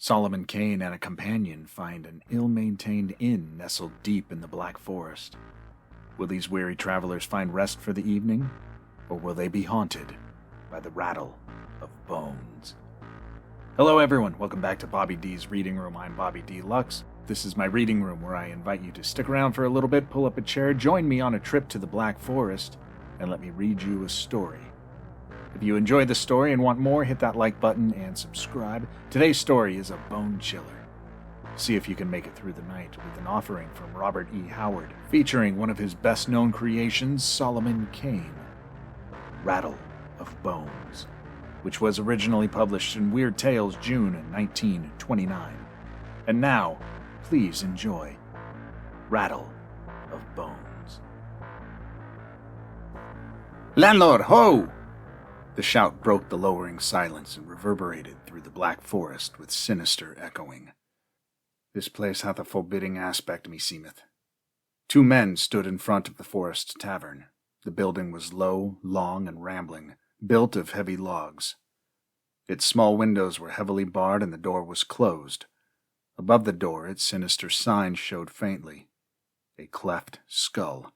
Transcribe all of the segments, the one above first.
Solomon Kane and a companion find an ill-maintained inn nestled deep in the Black Forest. Will these weary travelers find rest for the evening, or will they be haunted by the Rattle of Bones? Hello everyone, welcome back to Bobby D's Reading Room. I'm Bobby D. Lux. This is my reading room where I invite you to stick around for a little bit, pull up a chair, join me on a trip to the Black Forest, and let me read you a story. If you enjoyed the story and want more, hit that like button and subscribe. Today's story is a bone chiller. See if you can make it through the night with an offering from Robert E. Howard, featuring one of his best-known creations, Solomon Kane, Rattle of Bones, which was originally published in Weird Tales June 1929. And now, please enjoy Rattle of Bones. Landlord, ho! The shout broke the lowering silence and reverberated through the Black Forest with sinister echoing. This place hath a forbidding aspect, meseemeth. Two men stood in front of the forest tavern. The building was low, long, and rambling, built of heavy logs. Its small windows were heavily barred and the door was closed. Above the door, its sinister sign showed faintly, a cleft skull.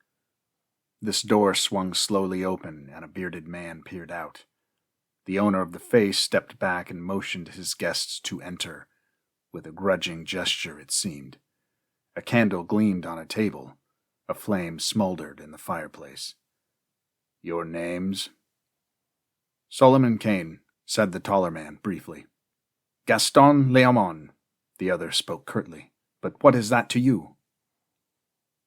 This door swung slowly open, and a bearded man peered out. The owner of the face stepped back and motioned his guests to enter, with a grudging gesture, it seemed. A candle gleamed on a table. A flame smoldered in the fireplace. "Your names?" "Solomon Kane," said the taller man briefly. "Gaston Leamon," the other spoke curtly. "But what is that to you?"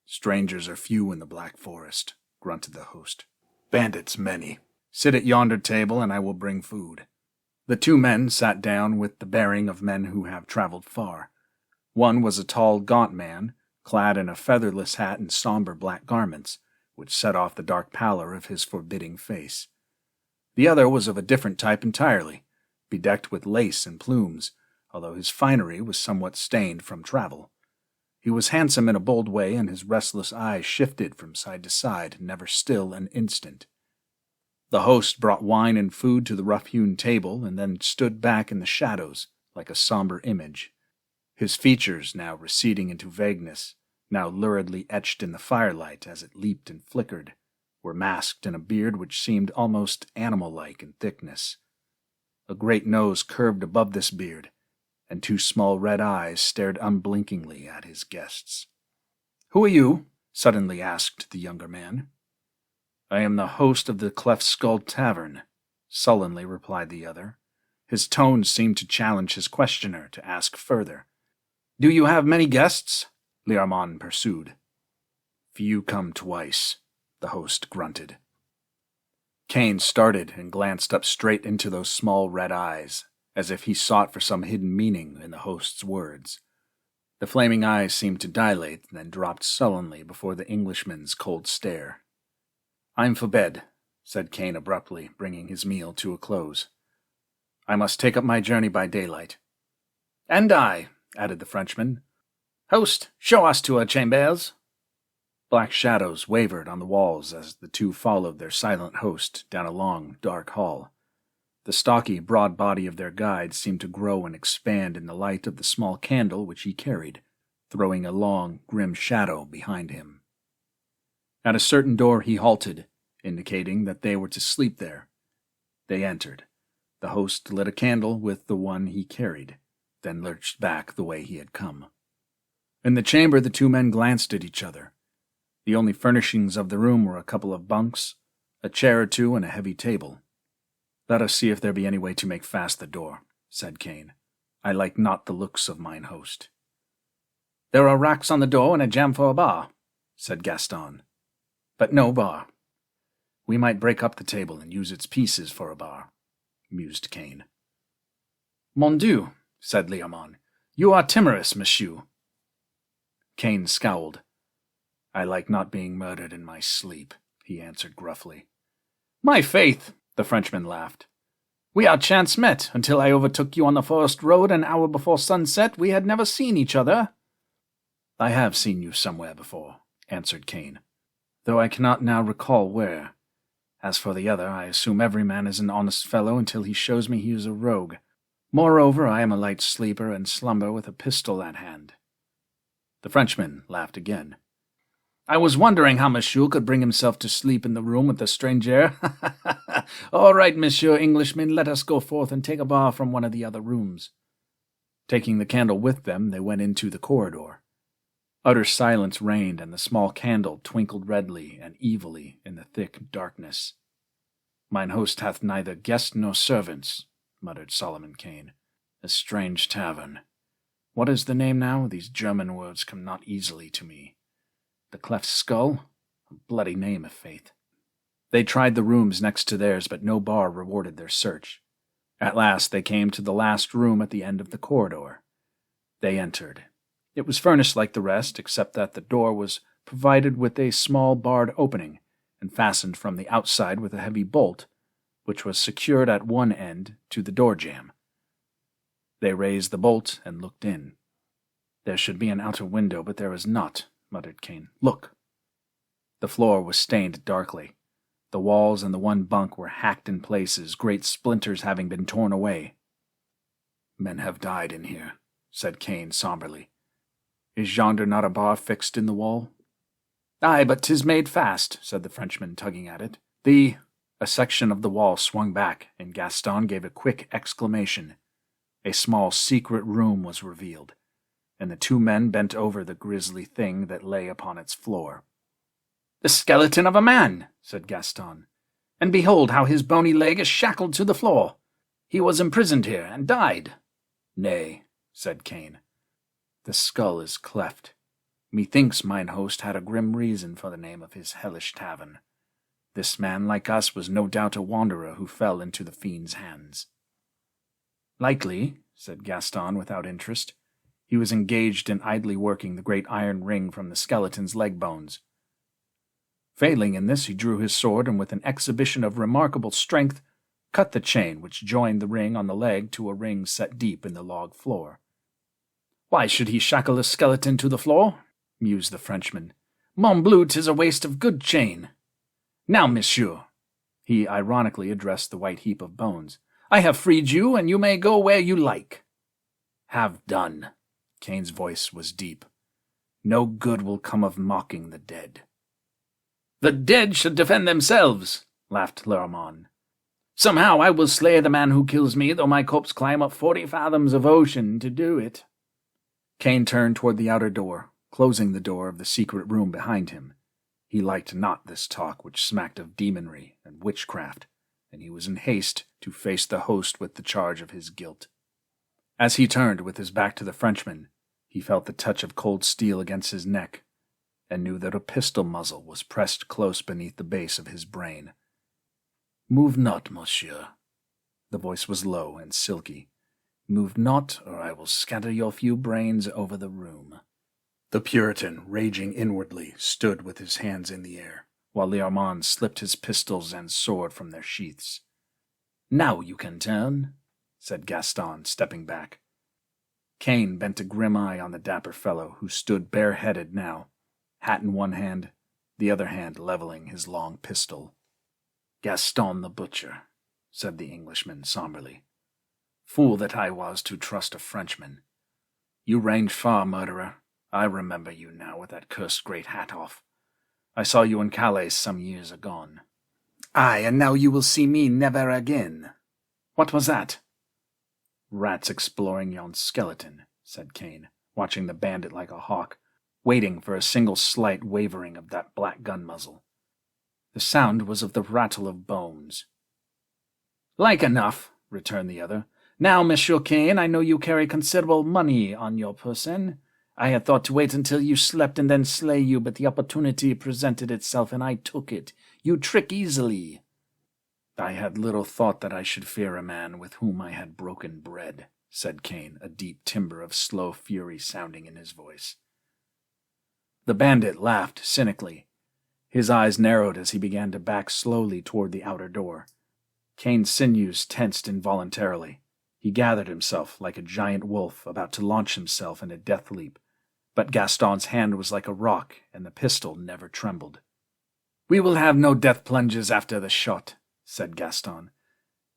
"Strangers are few in the Black Forest," grunted the host. "Bandits many. Sit at yonder table and I will bring food." The two men sat down with the bearing of men who have traveled far. One was a tall, gaunt man, clad in a featherless hat and somber black garments, which set off the dark pallor of his forbidding face. The other was of a different type entirely, bedecked with lace and plumes, although his finery was somewhat stained from travel. He was handsome in a bold way, and his restless eyes shifted from side to side, never still an instant. The host brought wine and food to the rough-hewn table, and then stood back in the shadows like a somber image. His features, now receding into vagueness, now luridly etched in the firelight as it leaped and flickered, were masked in a beard which seemed almost animal-like in thickness. A great nose curved above this beard, and two small red eyes stared unblinkingly at his guests. "Who are you?" suddenly asked the younger man. "I am the host of the Cleft Skull Tavern," sullenly replied the other. His tone seemed to challenge his questioner to ask further. "Do you have many guests?" Learmon pursued. "Few come twice," the host grunted. Kane started and glanced up straight into those small red eyes, as if he sought for some hidden meaning in the host's words. The flaming eyes seemed to dilate, then dropped sullenly before the Englishman's cold stare. "I'm for bed," said Kane abruptly, bringing his meal to a close. "I must take up my journey by daylight." "And I," added the Frenchman. "Host, show us to our chambers." Black shadows wavered on the walls as the two followed their silent host down a long, dark hall. The stocky, broad body of their guide seemed to grow and expand in the light of the small candle which he carried, throwing a long, grim shadow behind him. At a certain door he halted, indicating that they were to sleep there. They entered. The host lit a candle with the one he carried, then lurched back the way he had come. In the chamber the two men glanced at each other. The only furnishings of the room were a couple of bunks, a chair or two, and a heavy table. "Let us see if there be any way to make fast the door," said Kane. "I like not the looks of mine host." "There are racks on the door and a jamb for a bar," said Gaston. "But no bar." "We might break up the table and use its pieces for a bar," mused Kane. "Mon Dieu," said Learmon. "You are timorous, monsieur." Kane scowled. "I like not being murdered in my sleep," he answered gruffly. "My faith," the Frenchman laughed. "We are chance met. Until I overtook you on the forest road an hour before sunset, we had never seen each other." "I have seen you somewhere before," answered Kane, "though I cannot now recall where. As for the other, I assume every man is an honest fellow until he shows me he is a rogue. Moreover, I am a light sleeper and slumber with a pistol at hand." The Frenchman laughed again. "I was wondering how Monsieur could bring himself to sleep in the room with the stranger. All right, Monsieur Englishman, let us go forth and take a bath from one of the other rooms." Taking the candle with them, they went into the corridor. Utter silence reigned, and the small candle twinkled redly and evilly in the thick darkness. "Mine host hath neither guest nor servants," muttered Solomon Kane. "A strange tavern. What is the name now? These German words come not easily to me. The Cleft Skull? A bloody name, of faith." They tried the rooms next to theirs, but no bar rewarded their search. At last they came to the last room at the end of the corridor. They entered. It was furnished like the rest, except that the door was provided with a small barred opening, and fastened from the outside with a heavy bolt, which was secured at one end to the door jamb. They raised the bolt and looked in. "There should be an outer window, but there is not," muttered Kane. "Look." The floor was stained darkly. The walls and the one bunk were hacked in places, great splinters having been torn away. "Men have died in here," said Kane somberly. "Is yonder not a bar fixed in the wall?" "Aye, but 'tis made fast," said the Frenchman, tugging at it. A section of the wall swung back, and Gaston gave a quick exclamation. A small secret room was revealed, and the two men bent over the grisly thing that lay upon its floor. "The skeleton of a man," said Gaston, "and behold how his bony leg is shackled to the floor. He was imprisoned here, and died." "Nay," said Kane. "The skull is cleft. Methinks mine host had a grim reason for the name of his hellish tavern. This man, like us, was no doubt a wanderer who fell into the fiend's hands." "Likely," said Gaston without interest. He was engaged in idly working the great iron ring from the skeleton's leg bones. Failing in this, he drew his sword, and with an exhibition of remarkable strength, cut the chain which joined the ring on the leg to a ring set deep in the log floor. "Why should he shackle a skeleton to the floor?" mused the Frenchman. "Mon bleu, 'tis a waste of good chain. Now, monsieur," he ironically addressed the white heap of bones, "I have freed you, and you may go where you like." "Have done." Kane's voice was deep. "No good will come of mocking the dead." "The dead should defend themselves," laughed Leramond. "Somehow I will slay the man who kills me, though my corpse climb up 40 fathoms of ocean to do it." Kane turned toward the outer door, closing the door of the secret room behind him. He liked not this talk which smacked of demonry and witchcraft, and he was in haste to face the host with the charge of his guilt. As he turned with his back to the Frenchman, he felt the touch of cold steel against his neck, and knew that a pistol muzzle was pressed close beneath the base of his brain. "Move not, monsieur." The voice was low and silky. "Move not, or I will scatter your few brains over the room." The Puritan, raging inwardly, stood with his hands in the air, while Learmond slipped his pistols and sword from their sheaths. "Now you can turn," said Gaston, stepping back. Kane bent a grim eye on the dapper fellow, who stood bareheaded now, hat in one hand, the other hand leveling his long pistol. "Gaston the butcher," said the Englishman somberly. "Fool that I was to trust a Frenchman. You range far, murderer. I remember you now with that cursed great hat off. I saw you in Calais some years agone." "Aye, and now you will see me never again." "What was that?" "Rats exploring yon skeleton," said Kane, watching the bandit like a hawk, waiting for a single slight wavering of that black gun muzzle. The sound was of the rattle of bones. "Like enough," returned the other. "Now, Monsieur Kane, I know you carry considerable money on your person. I had thought to wait until you slept and then slay you, but the opportunity presented itself, and I took it. You trick easily." "I had little thought that I should fear a man with whom I had broken bread," said Kane, a deep timbre of slow fury sounding in his voice. The bandit laughed cynically. His eyes narrowed as he began to back slowly toward the outer door. Kane's sinews tensed involuntarily. He gathered himself like a giant wolf about to launch himself in a death leap, but Gaston's hand was like a rock, and the pistol never trembled. "We will have no death plunges after the shot," said Gaston.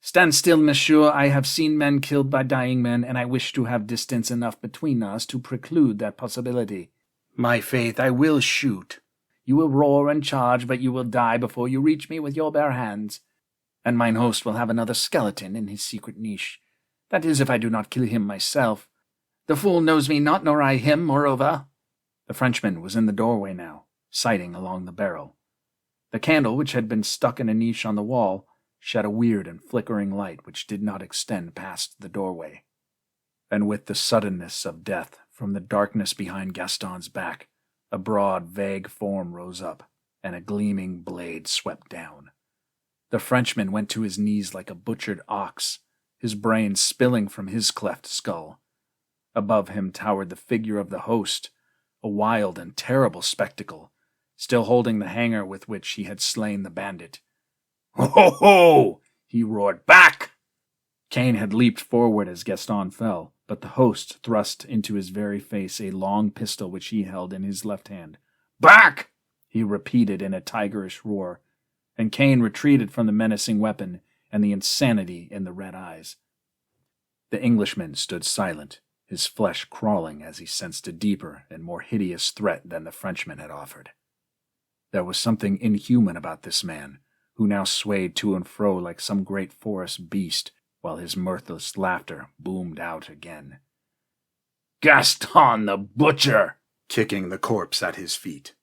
Stand still, monsieur. I have seen men killed by dying men, and I wish to have distance enough between us to preclude that possibility. My faith, I will shoot. You will roar and charge, but you will die before you reach me with your bare hands. And mine host will have another skeleton in his secret niche. That is, if I do not kill him myself. The fool knows me not, nor I him, moreover." The Frenchman was in the doorway now, sighting along the barrel. The candle, which had been stuck in a niche on the wall, shed a weird and flickering light which did not extend past the doorway. And with the suddenness of death, from the darkness behind Gaston's back, a broad, vague form rose up, and a gleaming blade swept down. The Frenchman went to his knees like a butchered ox, his brains spilling from his cleft skull. Above him towered the figure of the host, a wild and terrible spectacle, still holding the hanger with which he had slain the bandit. "Ho, ho, ho!" he roared. "Back!" Kane had leaped forward as Gaston fell, but the host thrust into his very face a long pistol which he held in his left hand. "Back!" he repeated in a tigerish roar, and Kane retreated from the menacing weapon and the insanity in the red eyes. The Englishman stood silent, his flesh crawling as he sensed a deeper and more hideous threat than the Frenchman had offered. There was something inhuman about this man, who now swayed to and fro like some great forest beast, while his mirthless laughter boomed out again. "Gaston the butcher!" kicking the corpse at his feet.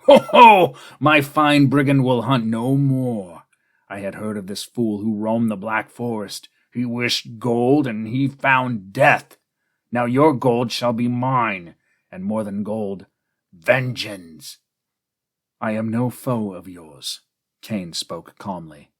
"Ho, ho! My fine brigand will hunt no more. I had heard of this fool who roamed the Black Forest. He wished gold, and he found death. Now your gold shall be mine, and more than gold, vengeance." "I am no foe of yours," Kane spoke calmly.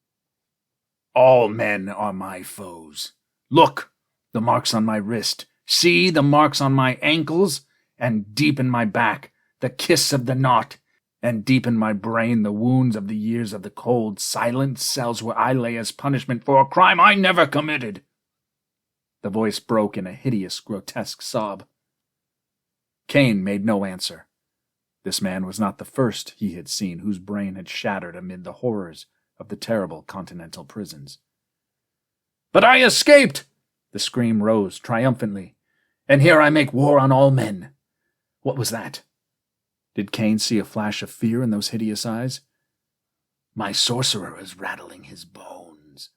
"All men are my foes. Look, the marks on my wrist. See the marks on my ankles, and deep in my back, the kiss of the knot, and deep in my brain the wounds of the years of the cold, silent cells where I lay as punishment for a crime I never committed." The voice broke in a hideous, grotesque sob. Kane made no answer. This man was not the first he had seen whose brain had shattered amid the horrors of the terrible continental prisons. "But I escaped!" The scream rose triumphantly. "And here I make war on all men." What was that? Did Kane see a flash of fear in those hideous eyes? "My sorcerer is rattling his bones,"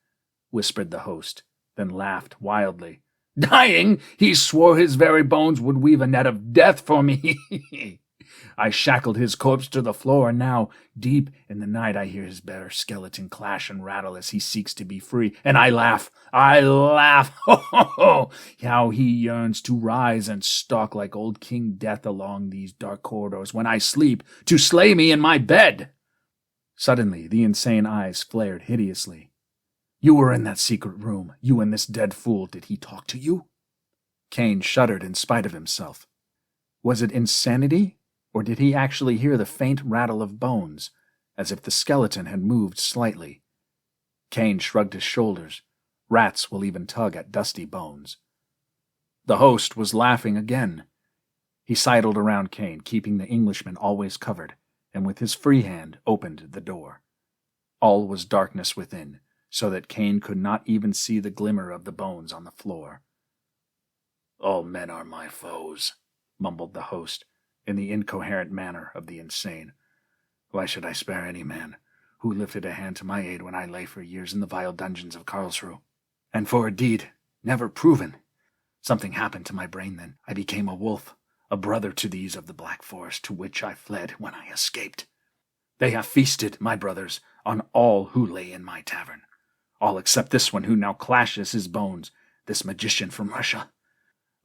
whispered the host, then laughed wildly. "Dying? He swore his very bones would weave a net of death for me. I shackled his corpse to the floor, and now, deep in the night, I hear his bare skeleton clash and rattle as he seeks to be free, and I laugh. Ho, ho, ho! How he yearns to rise and stalk like old King Death along these dark corridors when I sleep, to slay me in my bed." Suddenly, the insane eyes flared hideously. "You were in that secret room. You and this dead fool. Did he talk to you?" Kane shuddered in spite of himself. Was it insanity? Or did he actually hear the faint rattle of bones, as if the skeleton had moved slightly? Kane shrugged his shoulders. Rats will even tug at dusty bones. The host was laughing again. He sidled around Kane, keeping the Englishman always covered, and with his free hand opened the door. All was darkness within, so that Kane could not even see the glimmer of the bones on the floor. "All men are my foes," mumbled the host, in the incoherent manner of the insane. "Why should I spare any man who lifted a hand to my aid when I lay for years in the vile dungeons of Karlsruhe, and for a deed never proven? Something happened to my brain then. I became a wolf, a brother to these of the Black Forest to which I fled when I escaped. They have feasted, my brothers, on all who lay in my tavern, all except this one who now clashes his bones, this magician from Russia.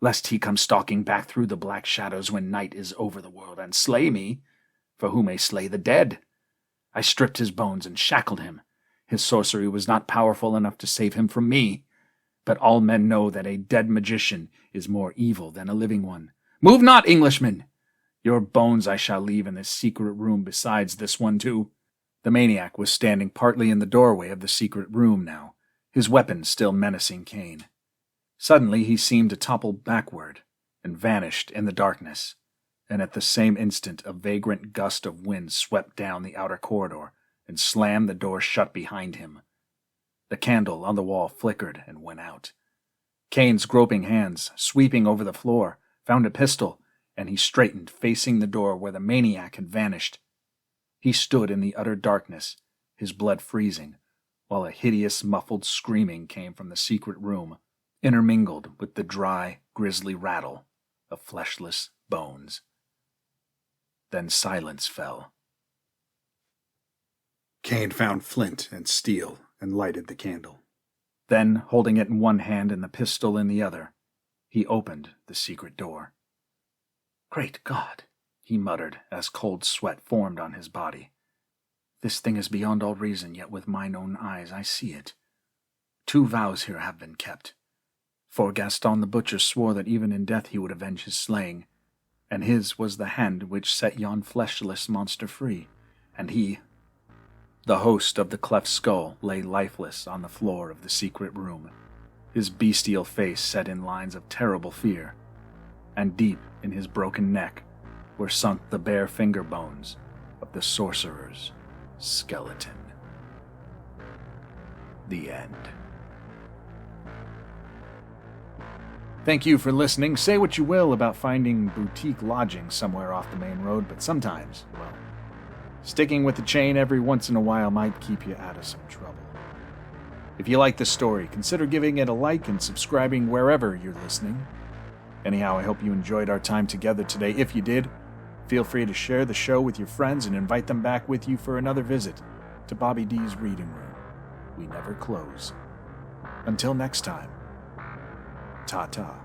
Lest he come stalking back through the black shadows when night is over the world and slay me, for who may slay the dead? I stripped his bones and shackled him. His sorcery was not powerful enough to save him from me, but all men know that a dead magician is more evil than a living one. Move not, Englishman! Your bones I shall leave in this secret room besides this one too." The maniac was standing partly in the doorway of the secret room now, his weapon still menacing Kane. Suddenly he seemed to topple backward and vanished in the darkness, and at the same instant a vagrant gust of wind swept down the outer corridor and slammed the door shut behind him. The candle on the wall flickered and went out. Kane's groping hands, sweeping over the floor, found a pistol, and he straightened, facing the door where the maniac had vanished. He stood in the utter darkness, his blood freezing, while a hideous, muffled screaming came from the secret room, intermingled with the dry, grisly rattle of fleshless bones. Then silence fell. Kane found flint and steel and lighted the candle. Then, holding it in one hand and the pistol in the other, he opened the secret door. "Great God," he muttered as cold sweat formed on his body. "This thing is beyond all reason, yet with mine own eyes I see it. 2 vows here have been kept. For Gaston the Butcher swore that even in death he would avenge his slaying, and his was the hand which set yon fleshless monster free, and he—" The host of the cleft skull lay lifeless on the floor of the secret room, his bestial face set in lines of terrible fear, and deep in his broken neck were sunk the bare finger bones of the sorcerer's skeleton. The end. Thank you for listening. Say what you will about finding boutique lodging somewhere off the main road, but sometimes, well, sticking with the chain every once in a while might keep you out of some trouble. If you like this story, consider giving it a like and subscribing wherever you're listening. Anyhow, I hope you enjoyed our time together today. If you did, feel free to share the show with your friends and invite them back with you for another visit to Bobby D's Reading Room. We never close. Until next time, ta-ta.